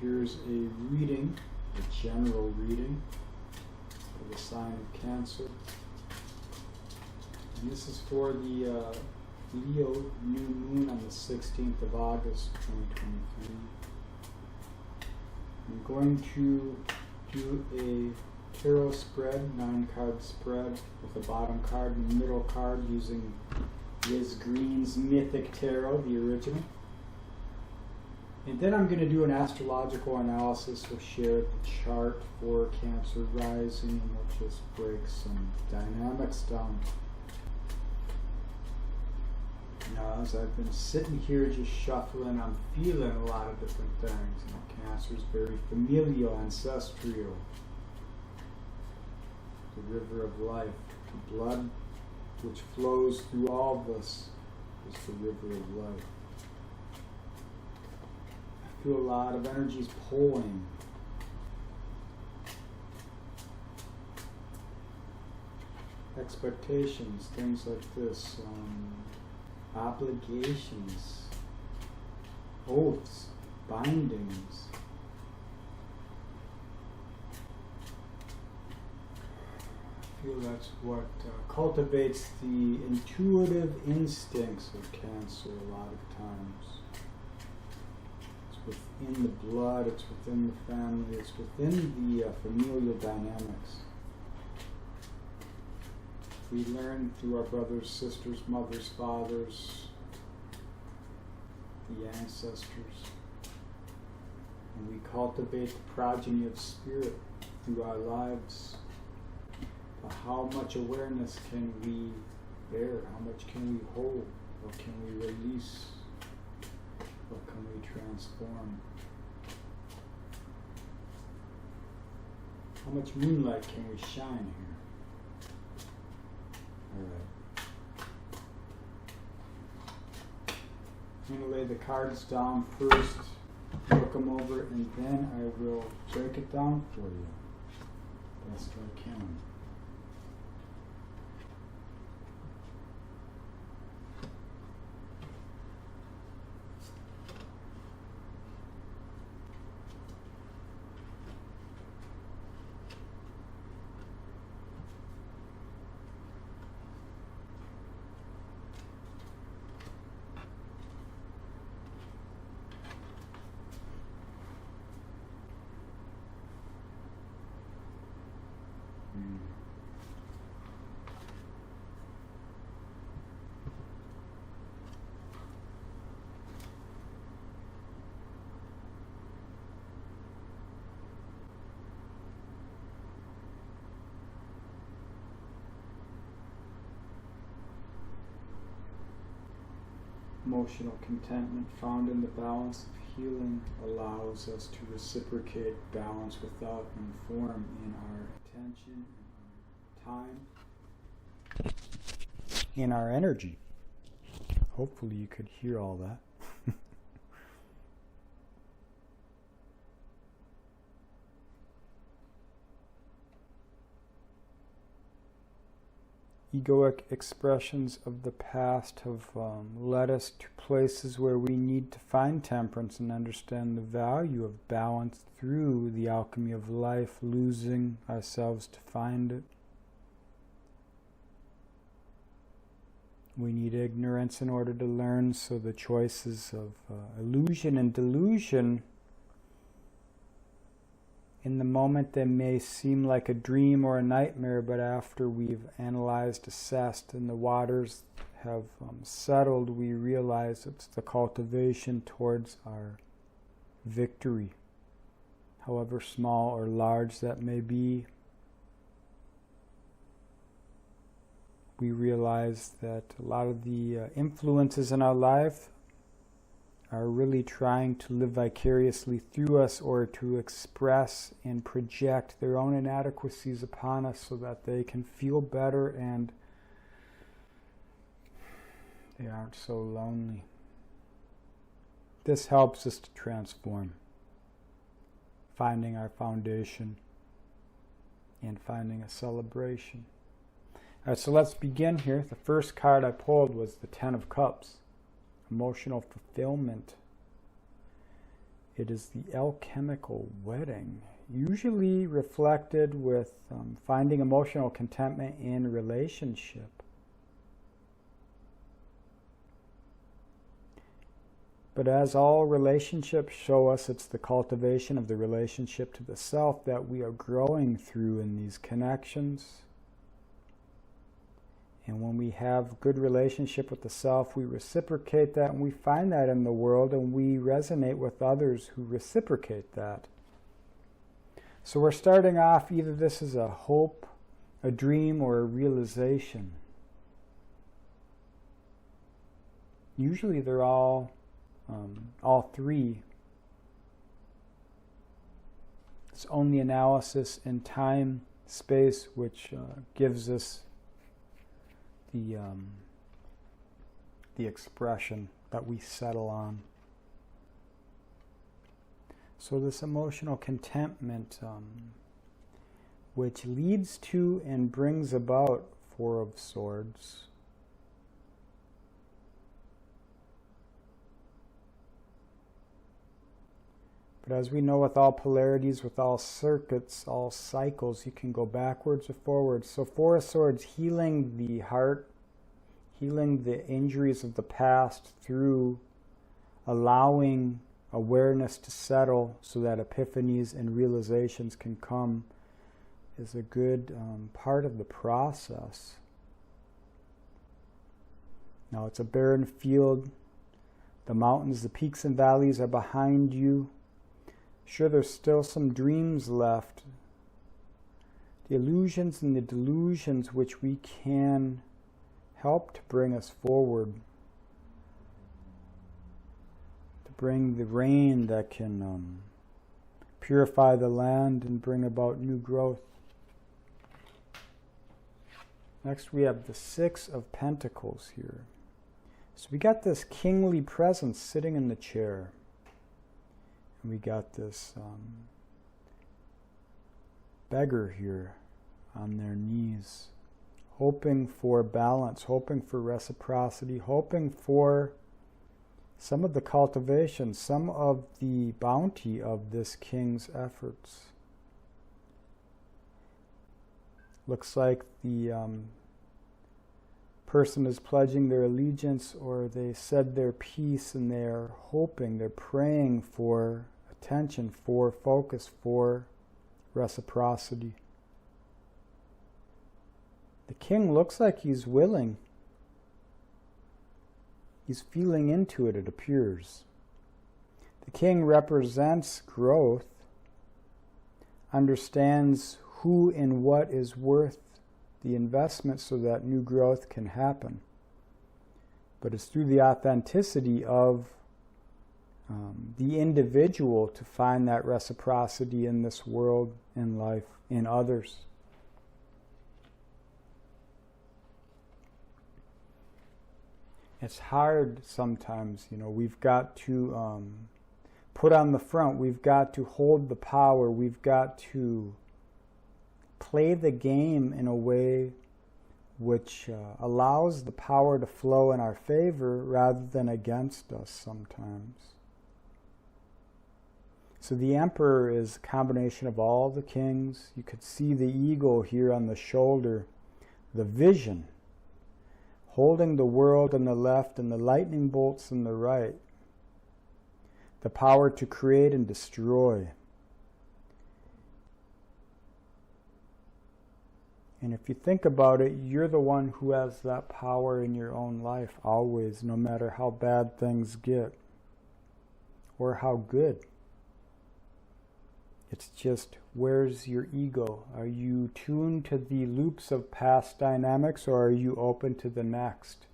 here's a reading, a general reading for the sign of Cancer. And this is for the Leo New Moon on the 16th of August, 2023. I'm going to do a tarot spread, 9-card spread, with the bottom card and the middle card using Greene's Mythic Tarot, the original. And then I'm going to do an astrological analysis. We'll share the chart for Cancer rising, and we'll just break some dynamics down. Now, as I've been sitting here just shuffling, I'm feeling a lot of different things. You know, Cancer is very familial, ancestral. The river of life, the blood which flows through all of us is the river of life. I feel a lot of energies pulling. Expectations, things like this, obligations, oaths, bindings. I feel that's what cultivates the intuitive instincts of Cancer a lot of times. It's within the blood, it's within the family, it's within the familial dynamics. We learn through our brothers, sisters, mothers, fathers, the ancestors, and we cultivate the progeny of spirit through our lives. How much awareness can we bear? How much can we hold? What can we release? What can we transform? How much moonlight can we shine here? Alright. I'm going to lay the cards down first, look them over, and then I will break it down for you best I can. Emotional contentment found in the balance of healing allows us to reciprocate balance without inform in our attention, in our time, in our energy. Hopefully you could hear all that. Egoic expressions of the past have led us to places where we need to find temperance and understand the value of balance through the alchemy of life, losing ourselves to find it. We need ignorance in order to learn, so the choices of illusion and delusion in the moment they may seem like a dream or a nightmare, but after we've analyzed, assessed, and the waters have settled, we realize it's the cultivation towards our victory, however small or large that may be. We realize that a lot of the influences in our life are really trying to live vicariously through us, or to express and project their own inadequacies upon us so that they can feel better and they aren't so lonely. This helps us to transform, finding our foundation and finding a celebration. All right, so let's begin here. The first card I pulled was the Ten of Cups. Emotional fulfillment. It is the alchemical wedding, usually reflected with finding emotional contentment in relationship. But as all relationships show us, it's the cultivation of the relationship to the self that we are growing through in these connections. And when we have good relationship with the self, we reciprocate that, and we find that in the world, and we resonate with others who reciprocate that. So we're starting off, either this is a hope, a dream, or a realization. Usually they're all three. It's only analysis in time, space, which gives us the expression that we settle on. So this emotional contentment, which leads to and brings about Four of Swords. But as we know, with all polarities, with all circuits, all cycles, you can go backwards or forwards. So Four of Swords, healing the heart, healing the injuries of the past through allowing awareness to settle so that epiphanies and realizations can come, is a good part of the process. Now it's a barren field. The mountains, the peaks and valleys are behind you. Sure, there's still some dreams left. The illusions and the delusions which we can help to bring us forward. To bring the rain that can purify the land and bring about new growth. Next we have the Six of Pentacles here. So we got this kingly presence sitting in the chair. We got this beggar here on their knees, hoping for balance, hoping for reciprocity, hoping for some of the cultivation, some of the bounty of this king's efforts. Looks like the person is pledging their allegiance, or they said their piece, and they're hoping, they're praying for attention, for focus, for reciprocity. The king looks like he's willing. He's feeling into it, it appears. The king represents growth, understands who and what is worth the investment so that new growth can happen. But it's through the authenticity of the individual to find that reciprocity in this world, in life, in others. It's hard sometimes, we've got to put on the front, we've got to hold the power, we've got to play the game in a way which allows the power to flow in our favor rather than against us sometimes. So the Emperor is a combination of all the kings. You could see the eagle here on the shoulder, the vision, holding the world on the left and the lightning bolts on the right, the power to create and destroy. And if you think about it, you're the one who has that power in your own life always, no matter how bad things get or how good. It's just, where's your ego? Are you tuned to the loops of past dynamics, or are you open to the next?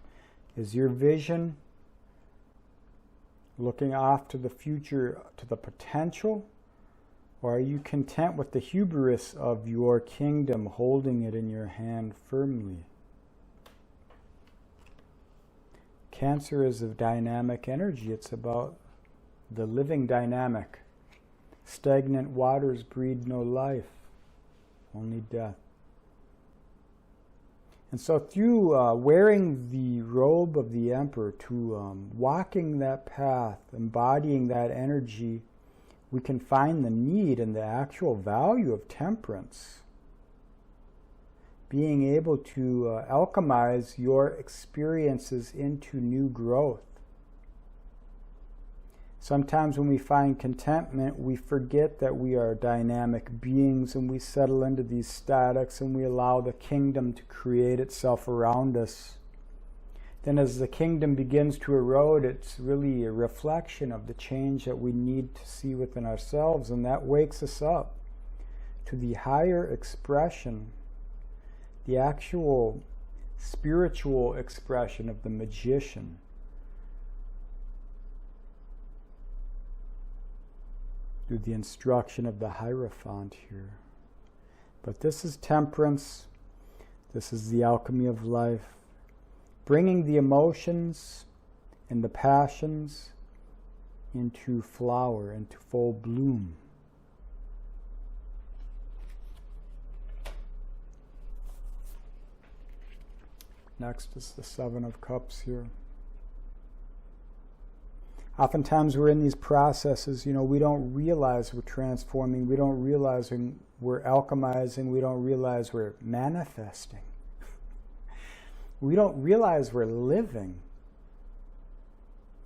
Is your vision looking off to the future, to the potential? Or are you content with the hubris of your kingdom, holding it in your hand firmly? Cancer is a dynamic energy. It's about the living dynamic. Stagnant waters breed no life, only death. And so through wearing the robe of the Emperor, to walking that path, embodying that energy, we can find the need and the actual value of temperance. Being able to alchemize your experiences into new growth. Sometimes when we find contentment, we forget that we are dynamic beings and we settle into these statics and we allow the kingdom to create itself around us. Then as the kingdom begins to erode, it's really a reflection of the change that we need to see within ourselves, and that wakes us up to the higher expression, the actual spiritual expression of the magician. Through the instruction of the Hierophant here. But this is temperance. This is the alchemy of life. Bringing the emotions and the passions into flower, into full bloom. Next is the Seven of Cups here. Oftentimes we're in these processes, we don't realize we're transforming, we don't realize we're alchemizing, we don't realize we're manifesting. We don't realize we're living.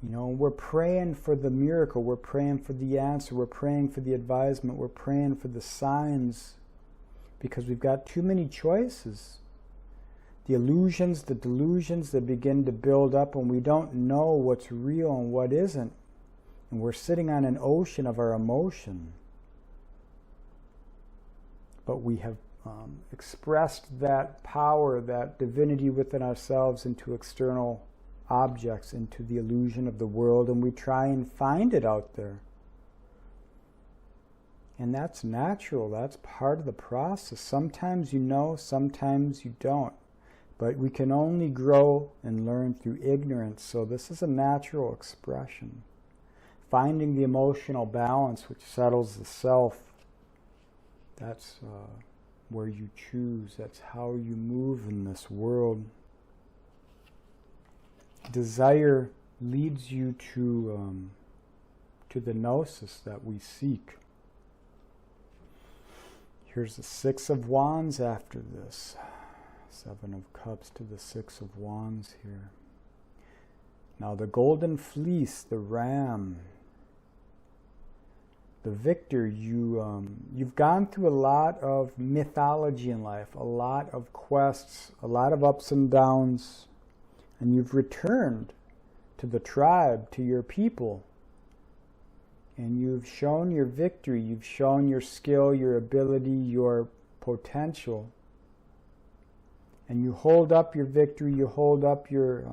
We're praying for the miracle, we're praying for the answer, we're praying for the advisement, we're praying for the signs, because we've got too many choices. The illusions, the delusions, they begin to build up and we don't know what's real and what isn't. And we're sitting on an ocean of our emotion. But we have expressed that power, that divinity within ourselves into external objects, into the illusion of the world, and we try and find it out there. And that's natural, that's part of the process. Sometimes you know, sometimes you don't. But we can only grow and learn through ignorance, so this is a natural expression. Finding the emotional balance which settles the self, that's where you choose, that's how you move in this world. Desire leads you to the gnosis that we seek. Here's the Six of Wands after this. Seven of Cups to the Six of Wands here. Now the golden fleece, the ram, the victor, you've gone through a lot of mythology in life, a lot of quests, a lot of ups and downs, and you've returned to the tribe, to your people, and you've shown your victory, you've shown your skill, your ability, your potential. And you hold up your victory, you hold up your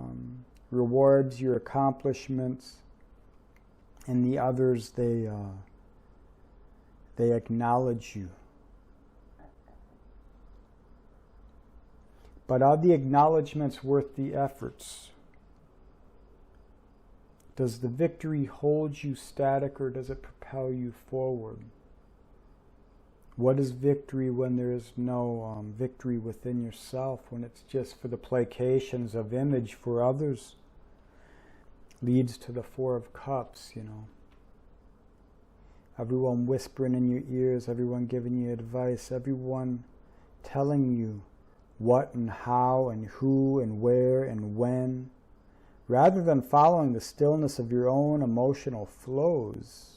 rewards, your accomplishments, and the others, they acknowledge you. But are the acknowledgements worth the efforts? Does the victory hold you static, or does it propel you forward? What is victory when there is no victory within yourself, when it's just for the placations of image for others? Leads to the Four of Cups, Everyone whispering in your ears, everyone giving you advice, everyone telling you what and how and who and where and when, rather than following the stillness of your own emotional flows.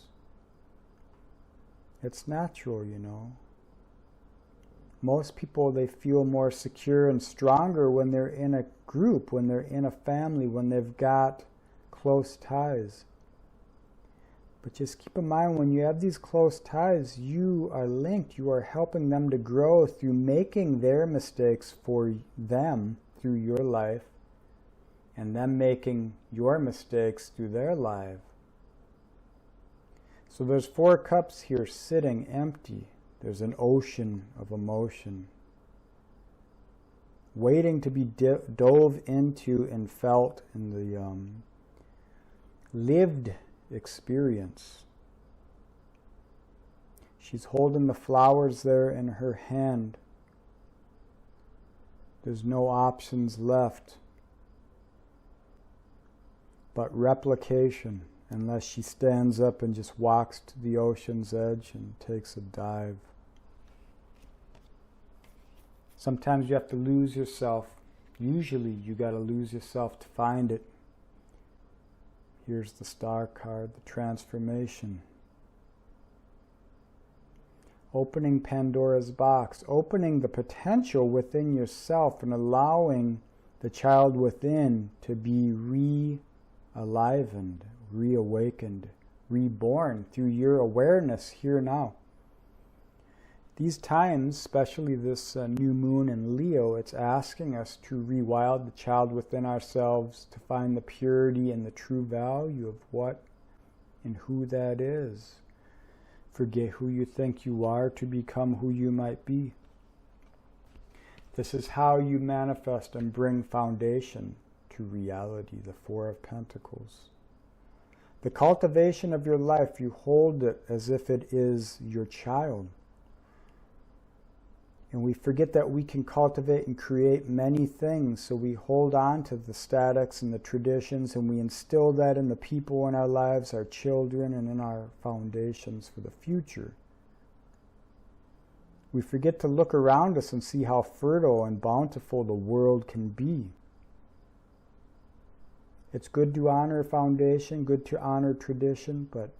It's natural, Most people, they feel more secure and stronger when they're in a group, when they're in a family, when they've got close ties. But just keep in mind, when you have these close ties, you are linked. You are helping them to grow through making their mistakes for them through your life, and them making your mistakes through their life. So there's Four Cups here sitting empty. There's an ocean of emotion waiting to be dove into and felt in the lived experience. She's holding the flowers there in her hand. There's no options left but replication unless she stands up and just walks to the ocean's edge and takes a dive. Sometimes you have to lose yourself. Usually you got to lose yourself to find it. Here's the star card, the transformation. Opening Pandora's box, opening the potential within yourself and allowing the child within to be re-alivened, reawakened, reborn through your awareness here now. These times, especially this new moon in Leo, it's asking us to rewild the child within ourselves, to find the purity and the true value of what and who that is. Forget who you think you are to become who you might be. This is how you manifest and bring foundation to reality, the Four of Pentacles. The cultivation of your life, you hold it as if it is your child. And we forget that we can cultivate and create many things, so we hold on to the statics and the traditions, and we instill that in the people in our lives, our children, and in our foundations for the future. We forget to look around us and see how fertile and bountiful the world can be. It's good to honor foundation, good to honor tradition, but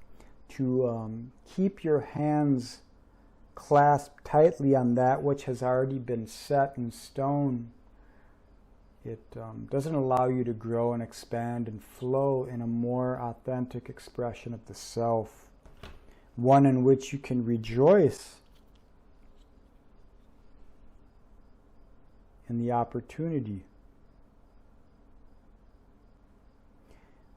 to keep your hands clasped tightly on that which has already been set in stone. It doesn't allow you to grow and expand and flow in a more authentic expression of the self, one in which you can rejoice in the opportunity.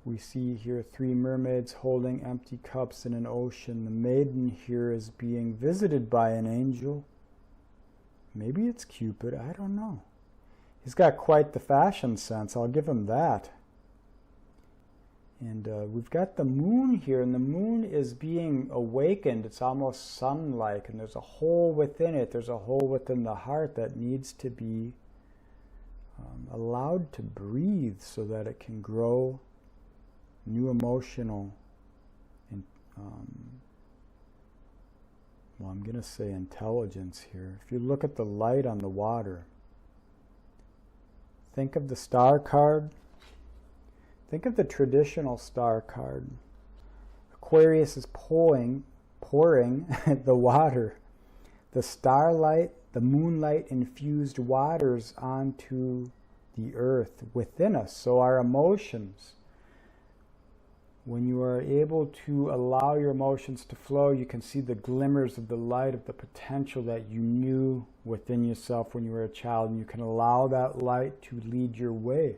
We see here three mermaids holding empty cups in an ocean. The maiden here is being visited by an angel. Maybe it's Cupid, I don't know. He's got quite the fashion sense, I'll give him that. And we've got the moon here, and the moon is being awakened. It's almost sun-like, and there's a hole within it. There's a hole within the heart that needs to be allowed to breathe so that it can grow new emotional, well, I'm going to say intelligence here. If you look at the light on the water, think of the star card. Think of the traditional star card. Aquarius is pouring the water, the starlight, the moonlight infused waters onto the earth within us. So our emotions, when you are able to allow your emotions to flow, you can see the glimmers of the light of the potential that you knew within yourself when you were a child, and you can allow that light to lead your way.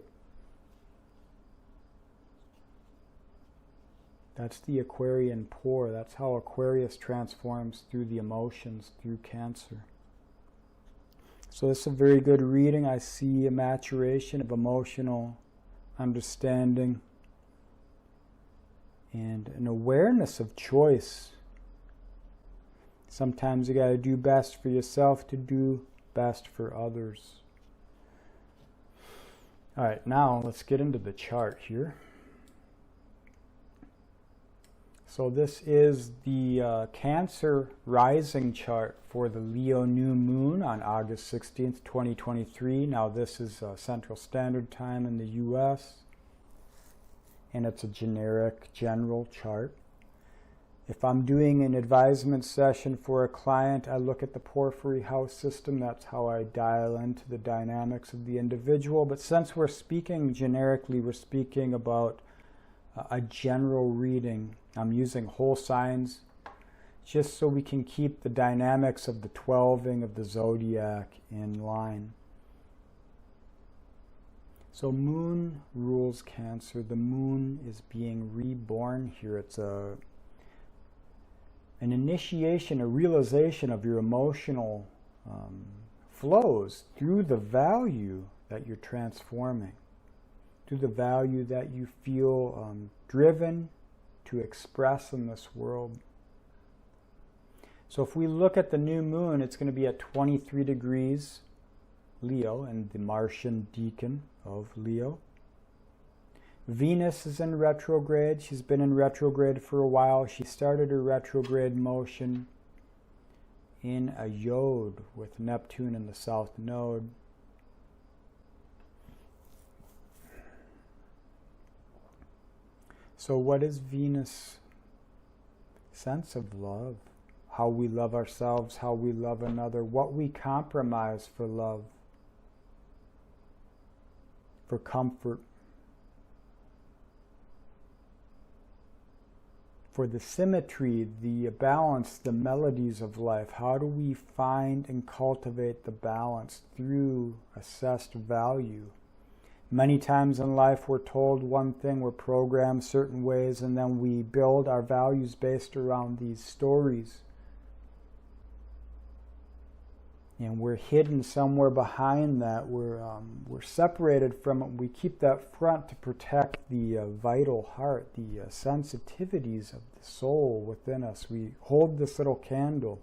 That's the Aquarian pour. That's how Aquarius transforms through the emotions, through Cancer. So this is a very good reading. I see a maturation of emotional understanding and an awareness of choice. Sometimes you got to do best for yourself to do best for others. All right, now let's get into the chart here. So this is the Cancer rising chart for the Leo New Moon on August 16th, 2023. Now this is Central Standard Time in the US. And it's a generic, general chart. If I'm doing an advisement session for a client, I look at the Porphyry house system. That's how I dial into the dynamics of the individual. But since we're speaking generically, we're speaking about a general reading. I'm using whole signs just so we can keep the dynamics of the 12ing of the zodiac in line. So moon rules Cancer. The moon is being reborn here. It's an initiation, a realization of your emotional flows through the value that you're transforming, through the value that you feel driven to express in this world. So if we look at the new moon, it's going to be at 23 degrees Leo and the Martian decan of Leo. Venus is in retrograde. She's been in retrograde for a while. She started her retrograde motion in a Yod with Neptune in the south node. So what is Venus? Sense of love. How we love ourselves, how we love another, what we compromise for love, for comfort, for the symmetry, the balance, the melodies of life. How do we find and cultivate the balance through assessed value? Many times in life we're told one thing, we're programmed certain ways, and then we build our values based around these stories. And we're hidden somewhere behind that. We're separated from it. We keep that front to protect the vital heart, the sensitivities of the soul within us. We hold this little candle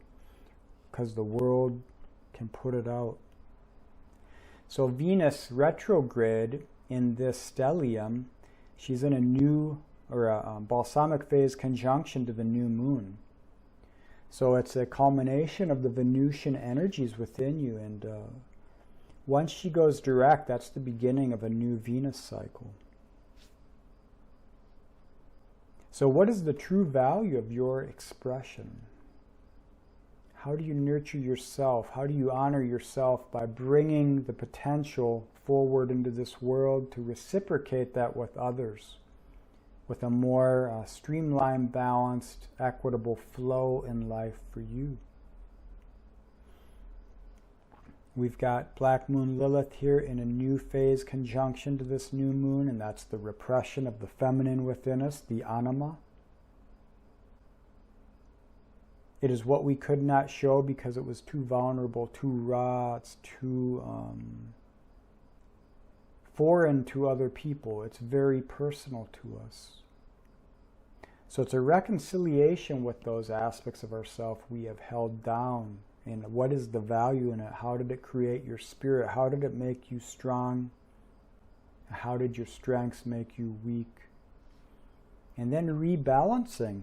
because the world can put it out. So Venus retrograde in this stellium, she's in a new or a balsamic phase conjunction to the new moon. So it's a culmination of the Venusian energies within you, and once she goes direct, that's the beginning of a new Venus cycle. So what is the true value of your expression? How do you nurture yourself? How do you honor yourself by bringing the potential forward into this world to reciprocate that with others, with a more streamlined, balanced, equitable flow in life for you? We've got Black Moon Lilith here in a new phase conjunction to this new moon, and that's the repression of the feminine within us, the anima. It is what we could not show because it was too vulnerable, too raw, it's too foreign to other people. It's very personal to us. So it's a reconciliation with those aspects of ourselves we have held down. And what is the value in it? How did it create your spirit? How did it make you strong? How did your strengths make you weak? And then rebalancing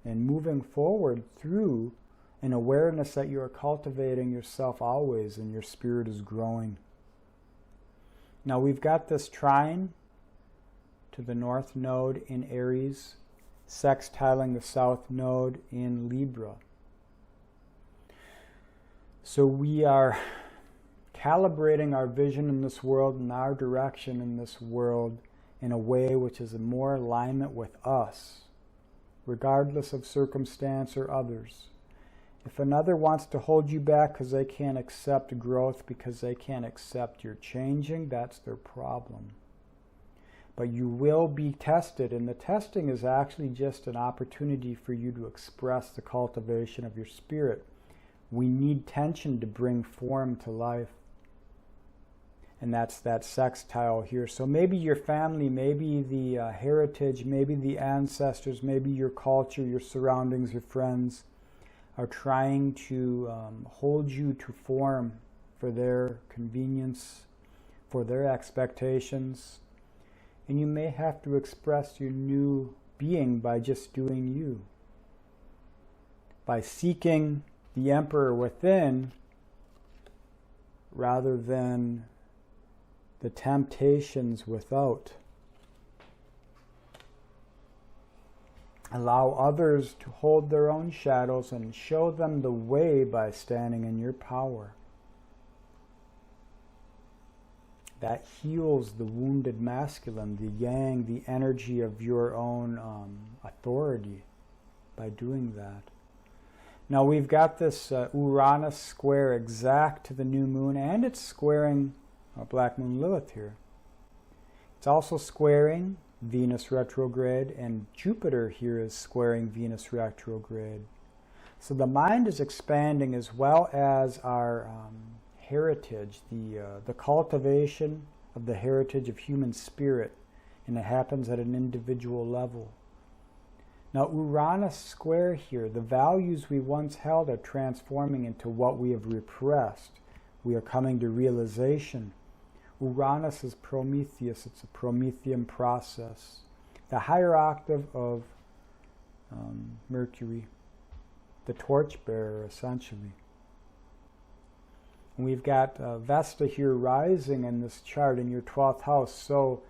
and moving forward through an awareness that you are cultivating yourself always and your spirit is growing. Now we've got this trine to the north node in Aries, sextiling the south node in Libra. So we are calibrating our vision in this world and our direction in this world in a way which is in more alignment with us, regardless of circumstance or others. If another wants to hold you back because they can't accept growth, because they can't accept your changing, that's their problem. But you will be tested, and the testing is actually just an opportunity for you to express the cultivation of your spirit. We need tension to bring form to life. And that's that sextile here. So maybe your family, maybe the heritage, maybe the ancestors, maybe your culture, your surroundings, your friends are trying to hold you to form for their convenience, for their expectations. And you may have to express your new being by just doing you. By seeking the emperor within rather than the temptations without. Allow others to hold their own shadows and show them the way by standing in your power. That heals the wounded masculine, the yang, the energy of your own authority by doing that. Now we've got this Uranus square exact to the new moon, and it's squaring Black Moon Lilith here. It's also squaring Venus retrograde, and Jupiter here is squaring Venus retrograde. So the mind is expanding as well as our heritage, the cultivation of the heritage of human spirit, and it happens at an individual level. Now Uranus square here, the values we once held are transforming into what we have repressed. We are coming to realization. Uranus is Prometheus. It's a Promethean process. The higher octave of Mercury, the torchbearer, essentially. And we've got Vesta here rising in this chart in your 12th house. So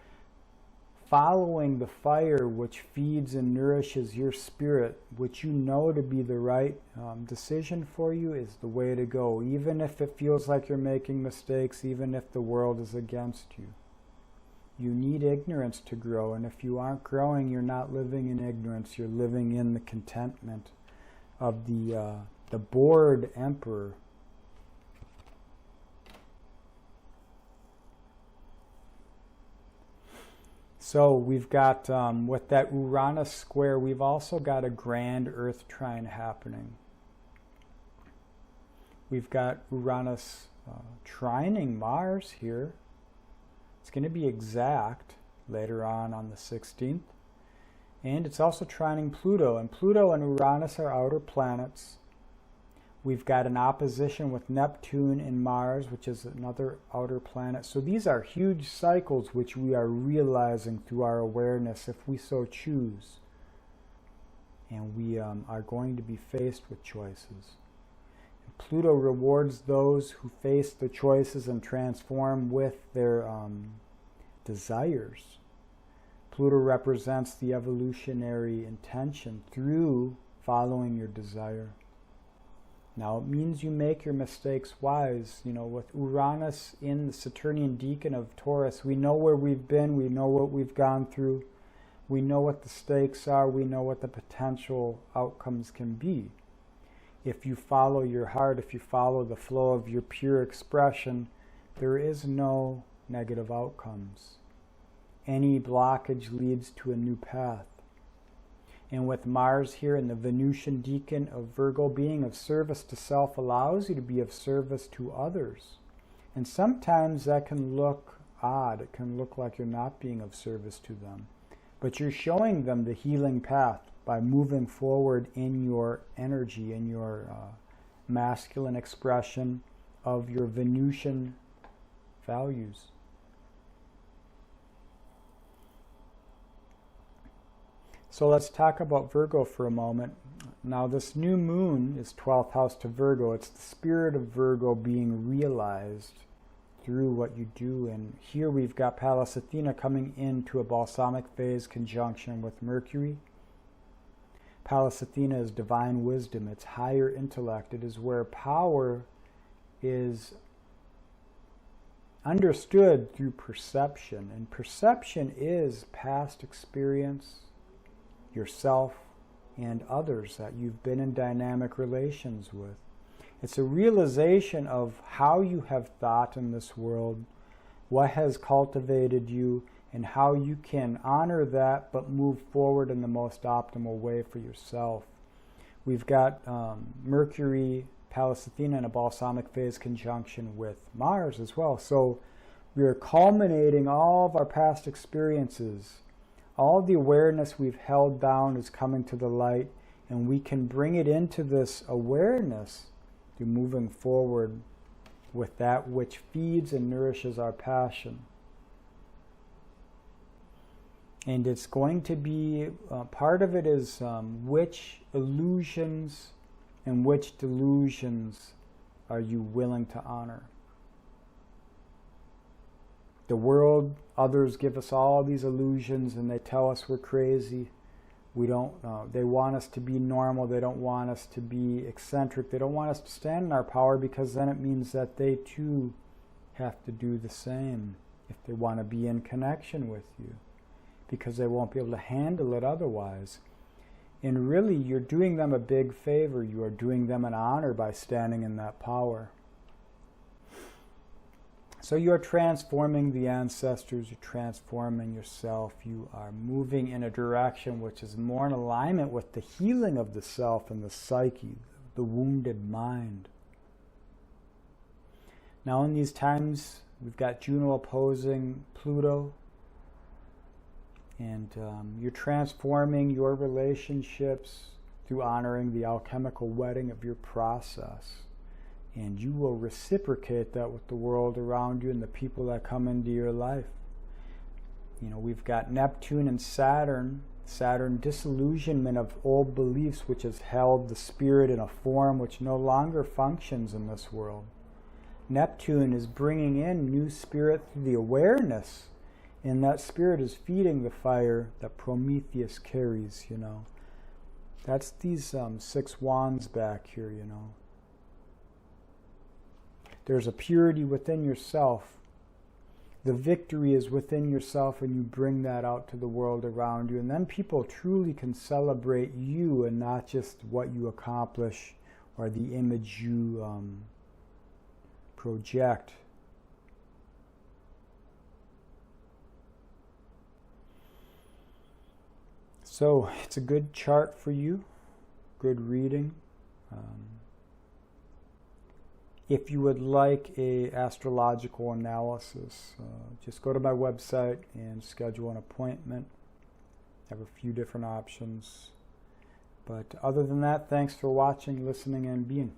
following the fire which feeds and nourishes your spirit, which you know to be the right decision for you, is the way to go, even if it feels like you're making mistakes, even if the world is against you. You need ignorance to grow, and if you aren't growing, you're not living in ignorance, you're living in the contentment of the bored emperor. So we've got, with that Uranus square, we've also got a grand Earth trine happening. We've got Uranus trining Mars here. It's going to be exact later on the 16th. And it's also trining Pluto. And Pluto and Uranus are outer planets. We've got an opposition with Neptune and Mars, which is another outer planet. So these are huge cycles which we are realizing through our awareness if we so choose. And we are going to be faced with choices. And Pluto rewards those who face the choices and transform with their desires. Pluto represents the evolutionary intention through following your desire. Now, it means you make your mistakes wise. You know, with Uranus in the Saturnian decan of Taurus, we know where we've been, we know what we've gone through, we know what the stakes are, we know what the potential outcomes can be. If you follow your heart, if you follow the flow of your pure expression, there is no negative outcomes. Any blockage leads to a new path. And with Mars here in the Venusian decan of Virgo, being of service to self allows you to be of service to others. And sometimes that can look odd. It can look like you're not being of service to them. But you're showing them the healing path by moving forward in your energy, in your masculine expression of your Venusian values. So let's talk about Virgo for a moment. Now this new moon is 12th house to Virgo. It's the spirit of Virgo being realized through what you do. And here we've got Pallas Athena coming into a balsamic phase conjunction with Mercury. Pallas Athena is divine wisdom. It's higher intellect. It is where power is understood through perception. And perception is past experience, yourself, and others that you've been in dynamic relations with. It's a realization of how you have thought in this world, what has cultivated you, and how you can honor that but move forward in the most optimal way for yourself. We've got Mercury, Pallas Athena in a balsamic phase conjunction with Mars as well. So we are culminating all of our past experiences. All the awareness we've held down is coming to the light, and we can bring it into this awareness through moving forward with that which feeds and nourishes our passion. And it's going to be, part of it is which illusions and which delusions are you willing to honor. The world, others give us all these illusions and they tell us we're crazy. We don't, they want us to be normal. They don't want us to be eccentric. They don't want us to stand in our power, because then it means that they too have to do the same if they want to be in connection with you, because they won't be able to handle it otherwise. And really, you're doing them a big favor. You are doing them an honor by standing in that power. So you are transforming the ancestors, you're transforming yourself, you are moving in a direction which is more in alignment with the healing of the self and the psyche, the wounded mind. Now in these times, we've got Juno opposing Pluto, and you're transforming your relationships through honoring the alchemical wedding of your process. And you will reciprocate that with the world around you and the people that come into your life. You know, we've got Neptune and Saturn. Saturn, disillusionment of old beliefs, which has held the spirit in a form which no longer functions in this world. Neptune is bringing in new spirit through the awareness, and that spirit is feeding the fire that Prometheus carries, you know. That's these 6 wands back here, you know. There's a purity within yourself. The victory is within yourself, and you bring that out to the world around you. And then people truly can celebrate you and not just what you accomplish or the image you project. So it's a good chart for you, good reading. If you would like a astrological analysis, just go to my website and schedule an appointment. I have a few different options. But other than that, thanks for watching, listening, and being.